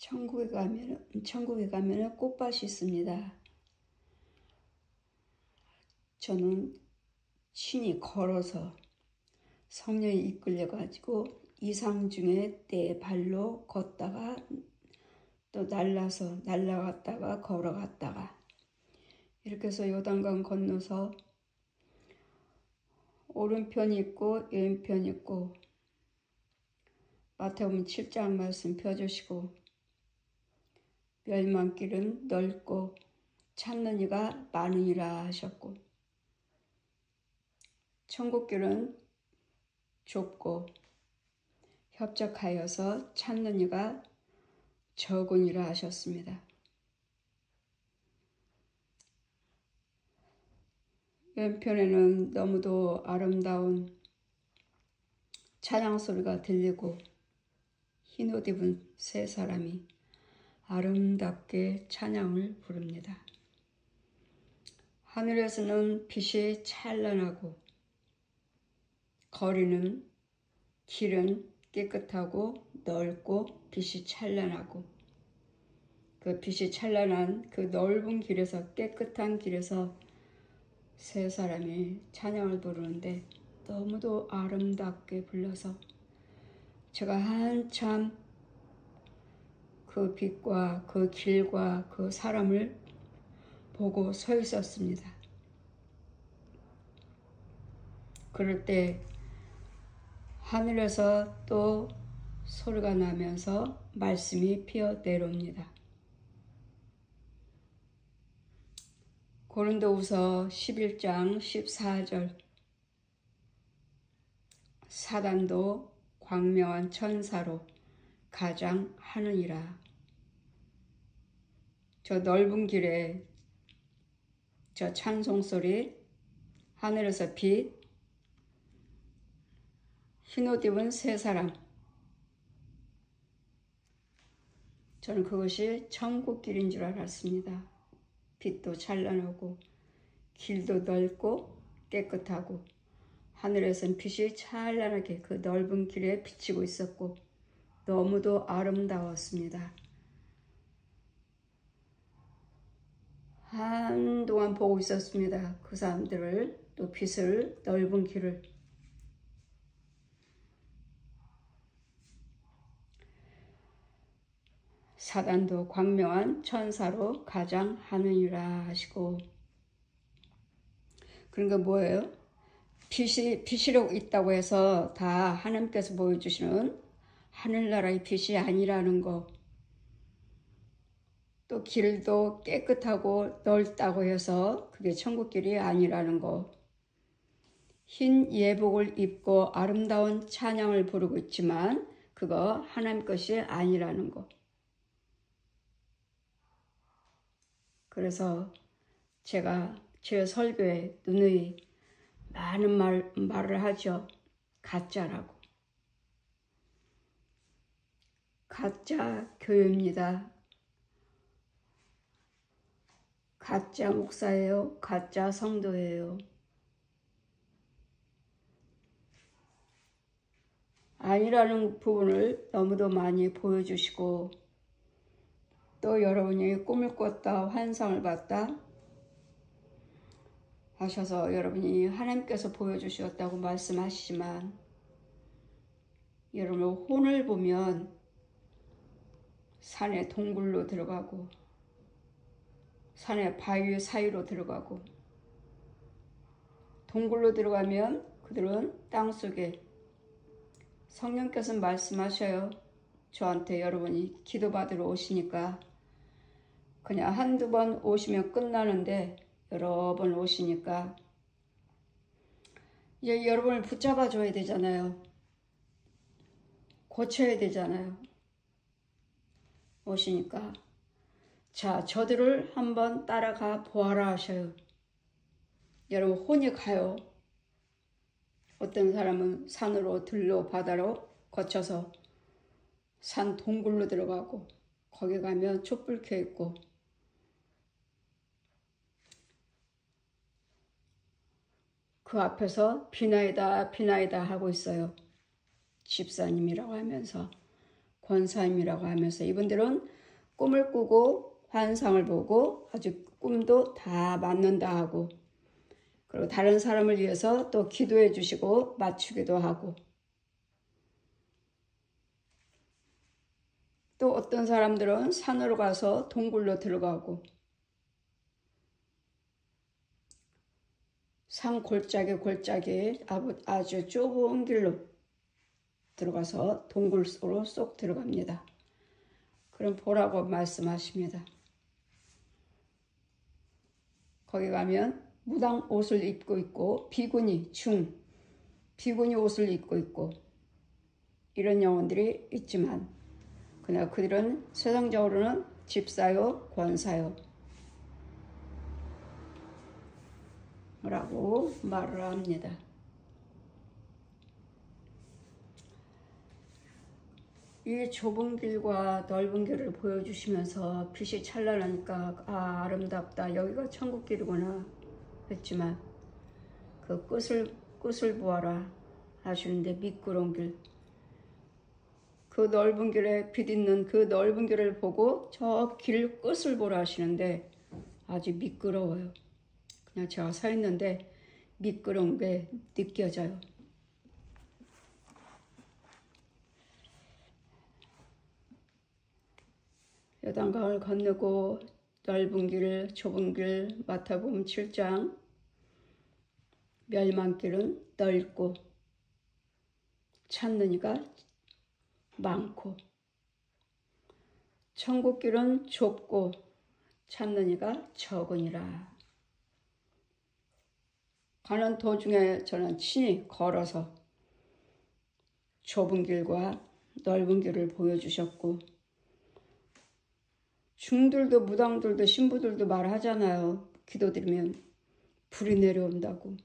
천국에 가면은 꽃밭이 있습니다. 저는 신이 걸어서 성령이 이끌려가지고 이상 중에 내 발로 걷다가 또 날아갔다가 걸어갔다가 이렇게 해서 요단강 건너서 오른편이 있고 왼편이 있고 마태복음 7장 말씀 펴주시고 멸망길은 넓고 찾는 이가 많으니라 하셨고 천국길은 좁고 협착하여서 찾는 이가 적으니라 하셨습니다. 왼편에는 너무도 아름다운 찬양 소리가 들리고 흰옷 입은 세 사람이 아름답게 찬양을 부릅니다. 하늘에서는 빛이 찬란하고 길은 깨끗하고 넓고 빛이 찬란하고 그 빛이 찬란한 그 넓은 길에서 깨끗한 길에서 세 사람이 찬양을 부르는데 너무도 아름답게 불러서 제가 한참 그 빛과 그 길과 그 사람을 보고 서 있었습니다. 그럴 때 하늘에서 또 소리가 나면서 말씀이 피어 내려옵니다. 고린도후서 11장 14절 사단도 광명한 천사로 가장하느니라. 저 넓은 길에 저 찬송소리, 하늘에서 빛, 흰옷 입은 세 사람, 저는 그것이 천국길인 줄 알았습니다. 빛도 찬란하고 길도 넓고 깨끗하고 하늘에선 빛이 찬란하게 그 넓은 길에 비치고 있었고 너무도 아름다웠습니다. 한동안 보고 있었습니다. 그 사람들을, 또 빛을, 넓은 길을. 사단도 광명한 천사로 가장하느니라 하시고, 그러니까 뭐예요? 빛이라고 있다고 해서 다 하나님께서 보여주시는 하늘나라의 빛이 아니라는 거, 또 길도 깨끗하고 넓다고 해서 그게 천국길이 아니라는 거, 흰 예복을 입고 아름다운 찬양을 부르고 있지만 그거 하나님 것이 아니라는 거. 그래서 제가 제 설교에 누누이 많은 말을 하죠. 가짜라고. 가짜 교회입니다. 가짜 목사예요. 가짜 성도예요. 아니라는 부분을 너무도 많이 보여주시고 또 여러분이 꿈을 꿨다, 환상을 봤다 하셔서 여러분이 하나님께서 보여주셨다고 말씀하시지만 여러분 혼을 보면 산에 동굴로 들어가고 산에 바위 사이로 들어가고 동굴로 들어가면 그들은 땅속에 성령께서 말씀하셔요. 저한테 여러분이 기도받으러 오시니까 그냥 한두 번 오시면 끝나는데 여러 번 오시니까 이제 여러분을 붙잡아 줘야 되잖아요. 고쳐야 되잖아요. 오시니까 자, 저들을 한번 따라가 보아라 하셔요. 여러분 혼이 가요. 어떤 사람은 산으로 들로 바다로 거쳐서 산 동굴로 들어가고 거기 가면 촛불 켜 있고 그 앞에서 비나이다 비나이다 하고 있어요. 집사님이라고 하면서 권사님이라고 하면서 이분들은 꿈을 꾸고 환상을 보고 아주 꿈도 다 맞는다 하고, 그리고 다른 사람을 위해서 또 기도해 주시고 맞추기도 하고, 또 어떤 사람들은 산으로 가서 동굴로 들어가고, 산 골짜기 아주 좁은 길로 들어가서 동굴 속으로 쏙 들어갑니다. 그럼 보라고 말씀하십니다. 거기 가면 무당 옷을 입고 있고 비구니 옷을 입고 있고 이런 영혼들이 있지만, 그러나 그들은 세상적으로는 집사요 권사요 라고 말을 합니다. 이 좁은 길과 넓은 길을 보여주시면서 빛이 찬란하니까 아름답다, 여기가 천국길이구나 했지만, 그 끝을 보아라 하시는데 미끄러운 길, 그 넓은 길에 빛 있는 그 넓은 길을 보고 저 길 끝을 보라 하시는데 아주 미끄러워요. 그냥 제가 서 있는데 미끄러운 게 느껴져요. 요단강을 건너고 넓은 길, 좁은 길, 마태복음 7장, 멸망길은 넓고 찾는 이가 많고, 천국길은 좁고 찾는 이가 적으니라. 가는 도중에 저는 친히 걸어서 좁은 길과 넓은 길을 보여주셨고, 중들도 무당들도 신부들도 말하잖아요. 기도드리면 불이 내려온다고,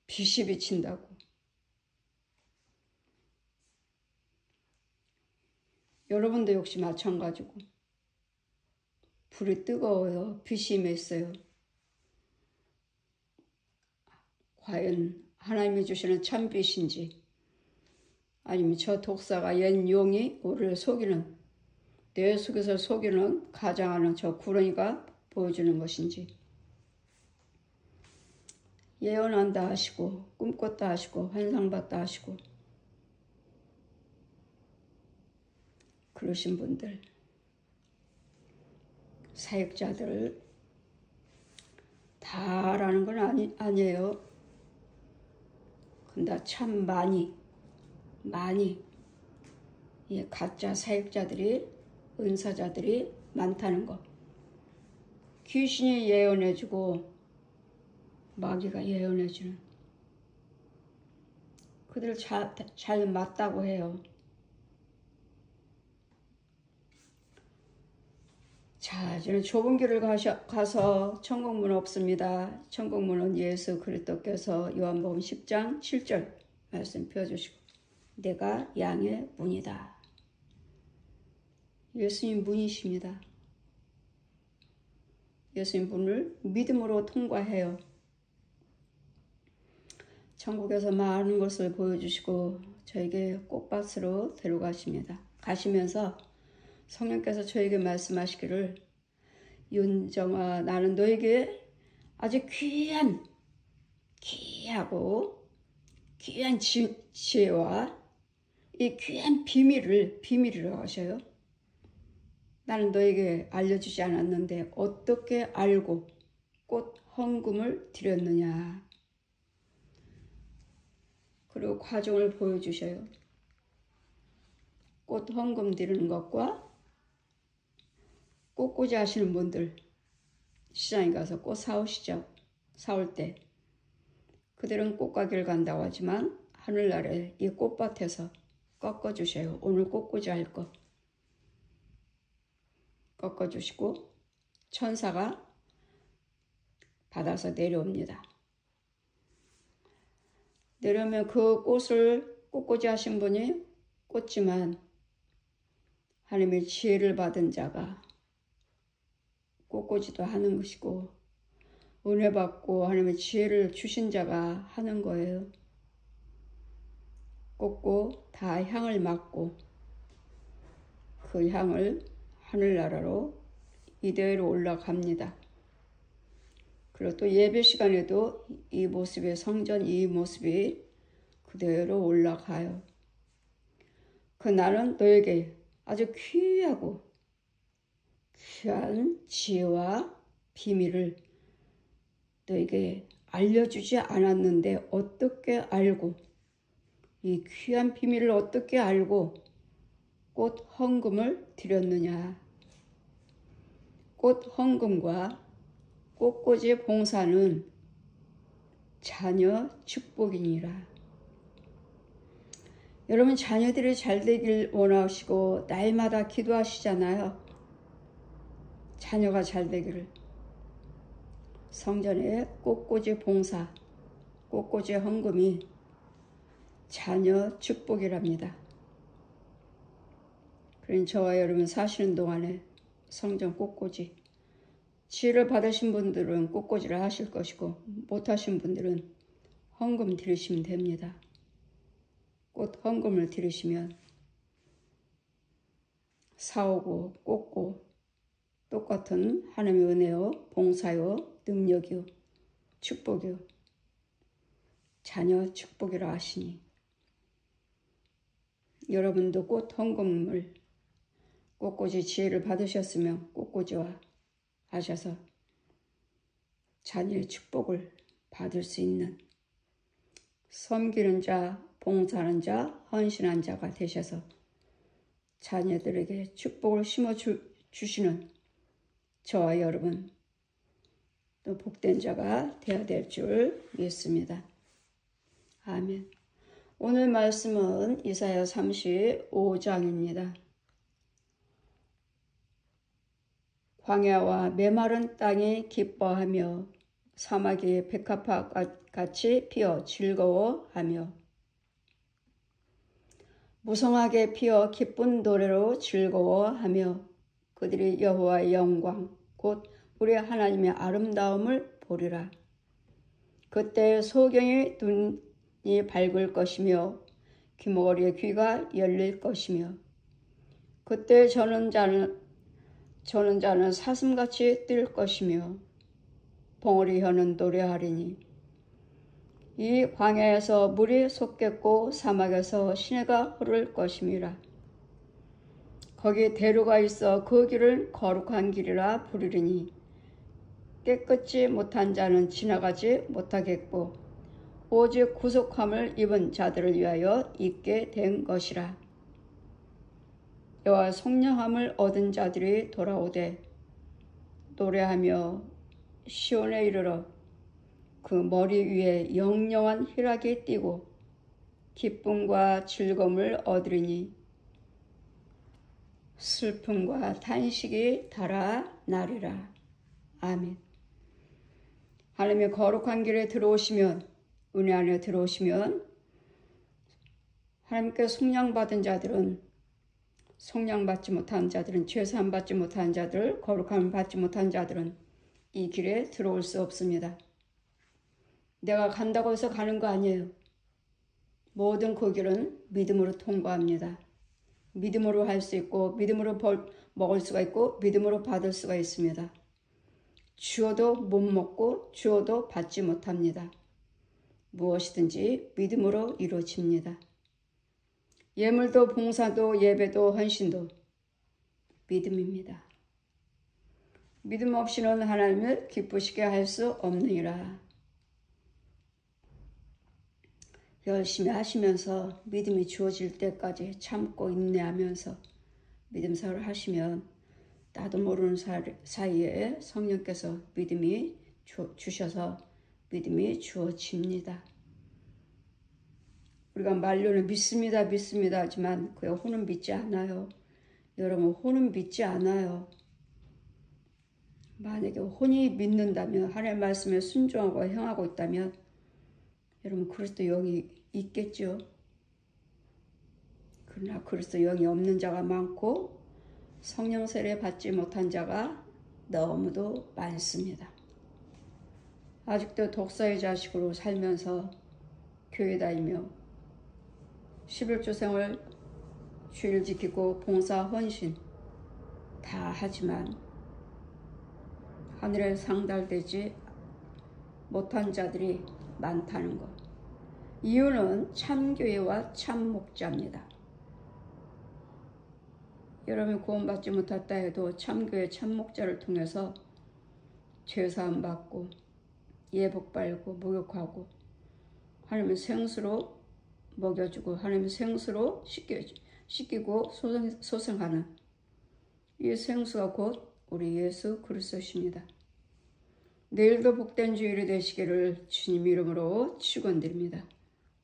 빛이 비친다고. 여러분도 역시 마찬가지고 불이 뜨거워요. 빛이 임했어요. 과연 하나님이 주시는 참빛인지, 아니면 저 독사가 옛 용이 우리를 속이는, 내 속에서 속이는 가장하는 저 구렁이가 보여주는 것인지. 예언한다 하시고 꿈꿨다 하시고 환상봤다 하시고 그러신 분들, 사역자들 다라는 건 아니에요. 근데 참 많이 가짜 사역자들이, 은사자들이 많다는 거. 귀신이 예언해주고 마귀가 예언해주는, 그들 잘 맞다고 해요. 자, 저는 좁은 길을 가서 천국문 없습니다. 천국문은 예수 그리스도께서 요한복음 10장 7절 말씀 펴주시고, 내가 양의 문이다. 예수님 문이십니다. 예수님 문을 믿음으로 통과해요. 천국에서 많은 것을 보여주시고 저에게 꽃밭으로 데려가십니다. 가시면서 성령께서 저에게 말씀하시기를, 윤정아, 나는 너에게 아주 귀하고 귀한 지혜와 이 귀한 비밀이라고 하셔요. 나는 너에게 알려주지 않았는데 어떻게 알고 꽃 헌금을 드렸느냐. 그리고 과정을 보여주셔요. 꽃 헌금 드리는 것과 꽃꽂이 하시는 분들, 시장에 가서 꽃 사오시죠. 사올 때 그들은 꽃가게를 간다고 하지만 하늘나라에 이 꽃밭에서 꺾어주셔요. 오늘 꽃꽂이 할 거 꺾어주시고 천사가 받아서 내려옵니다. 내려오면 그 꽃을 꽃꽂이 하신 분이 꽂지만 하나님의 지혜를 받은 자가 꽃꽂이도 하는 것이고, 은혜 받고 하나님의 지혜를 주신 자가 하는 거예요. 꽂고 다 향을 맡고 그 향을 하늘나라로 이대로 올라갑니다. 그리고 또 예배 시간에도 이 모습의 성전 이 모습이 그대로 올라가요. 나는 너에게 아주 귀하고 귀한 지혜와 비밀을 너에게 알려주지 않았는데 어떻게 알고 이 귀한 비밀을 어떻게 알고 꽃 헌금을 드렸느냐. 꽃 헌금과 꽃꽂이 봉사는 자녀 축복이니라. 여러분 자녀들이 잘 되길 원하시고 날마다 기도하시잖아요. 자녀가 잘 되기를. 성전의 꽃꽂이 봉사, 꽃꽂이 헌금이 자녀 축복이랍니다. 그러니 저와 여러분 사시는 동안에 성전 꽃꽂이 지혜를 받으신 분들은 꽃꽂이를 하실 것이고 못하신 분들은 헌금 드리시면 됩니다. 꽃 헌금을 드리시면 사오고 꽂고 똑같은 하나님의 은혜요, 봉사요, 능력이요, 축복이요, 자녀 축복이라 하시니 여러분도 꽃 헌금을 꽃꽂이 지혜를 받으셨으면 꽃꽂이와 하셔서 자녀의 축복을 받을 수 있는 섬기는 자, 봉사하는 자, 헌신한 자가 되셔서 자녀들에게 축복을 심어주시는 저와 여러분 또 복된 자가 되어야 될 줄 믿습니다. 아멘. 오늘 말씀은 이사야 35장입니다. 광야와 메마른 땅이 기뻐하며 사막이 백합화같이 피어 즐거워하며 무성하게 피어 기쁜 노래로 즐거워하며 그들이 여호와의 영광 곧 우리 하나님의 아름다움을 보리라. 그때 소경의 눈이 밝을 것이며 귀머거리의 귀가 열릴 것이며 그때 저는 자는 사슴같이 뛸 것이며 벙어리 혀는 노래하리니 이 광야에서 물이 솟겠고 사막에서 시내가 흐를 것임이라. 거기 대로가 있어 그 길을 거룩한 길이라 부르리니 깨끗지 못한 자는 지나가지 못하겠고 오직 구속함을 입은 자들을 위하여 있게 된 것이라. 여호와 속량함을 얻은 자들이 돌아오되 노래하며 시온에 이르러 그 머리 위에 영영한 희락이 띠고 기쁨과 즐거움을 얻으리니 슬픔과 탄식이 달아나리라. 아멘. 하나님의 거룩한 길에 들어오시면 은혜 안에 들어오시면 하나님께 속량받은 자들은 속량받지 못한 자들은 죄사함 받지 못한 자들 거룩함을 받지 못한 자들은 이 길에 들어올 수 없습니다. 내가 간다고 해서 가는 거 아니에요. 모든 그 길은 믿음으로 통과합니다. 믿음으로 할 수 있고 믿음으로 먹을 수가 있고 믿음으로 받을 수가 있습니다. 주어도 못 먹고 주어도 받지 못합니다. 무엇이든지 믿음으로 이루어집니다. 예물도 봉사도 예배도 헌신도 믿음입니다. 믿음 없이는 하나님을 기쁘시게 할 수 없느니라. 열심히 하시면서 믿음이 주어질 때까지 참고 인내하면서 믿음 생활을 하시면 나도 모르는 사이에 성령께서 믿음이 주셔서 믿음이 주어집니다. 우리가 말로는 믿습니다 하지만 그의 혼은 믿지 않아요. 여러분 혼은 믿지 않아요. 만약에 혼이 믿는다면 하나님의 말씀에 순종하고 행하고 있다면 여러분 그리스도 영이 있겠죠. 그러나 그리스도 영이 없는 자가 많고 성령 세례 받지 못한 자가 너무도 많습니다. 아직도 독사의 자식으로 살면서 교회 다니며 11조 생활 주일 지키고 봉사 헌신 다 하지만 하늘에 상달되지 못한 자들이 많다는 것. 이유는 참교회와 참목자입니다. 여러분이 구원받지 못했다 해도 참교회 참목자를 통해서 죄사함 받고 예복 받고 목욕하고 하나님의 생수로 먹여주고 하나님의 생수로 씻기고 소생하는 이 생수가 곧 우리 예수 그리스도십니다. 내일도 복된 주일이 되시기를 주님 이름으로 축원드립니다.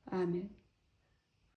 아멘.